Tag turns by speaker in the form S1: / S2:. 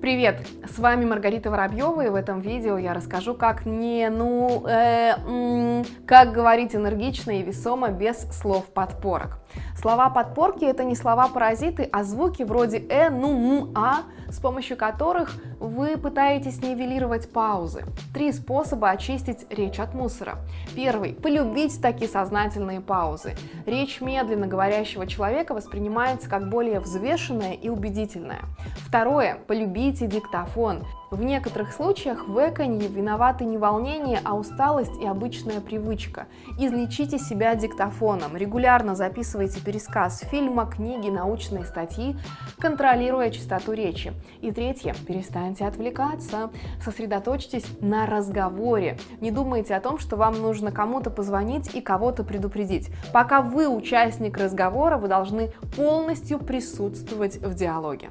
S1: Привет! С вами Маргарита Воробьева, и в этом видео я расскажу, как как говорить энергично и весомо без слов подпорок. Слова подпорки — это не слова-паразиты, а звуки вроде с помощью которых вы пытаетесь нивелировать паузы. 3 способа очистить речь от мусора. Первый – полюбить такие сознательные паузы. Речь медленно говорящего человека воспринимается как более взвешенная и убедительная. Второе – полюбите диктофон. В некоторых случаях в эканье виноваты не волнение, а усталость и обычная привычка. Излечите себя диктофоном. Регулярно записывайте пересказ фильма, книги, научные статьи, контролируя частоту речи. И третье – перестаньте отвлекаться. Сосредоточьтесь на разговоре. Не думайте о том, что вам нужно кому-то позвонить и кого-то предупредить. Пока вы участник разговора, вы должны полностью присутствовать в диалоге.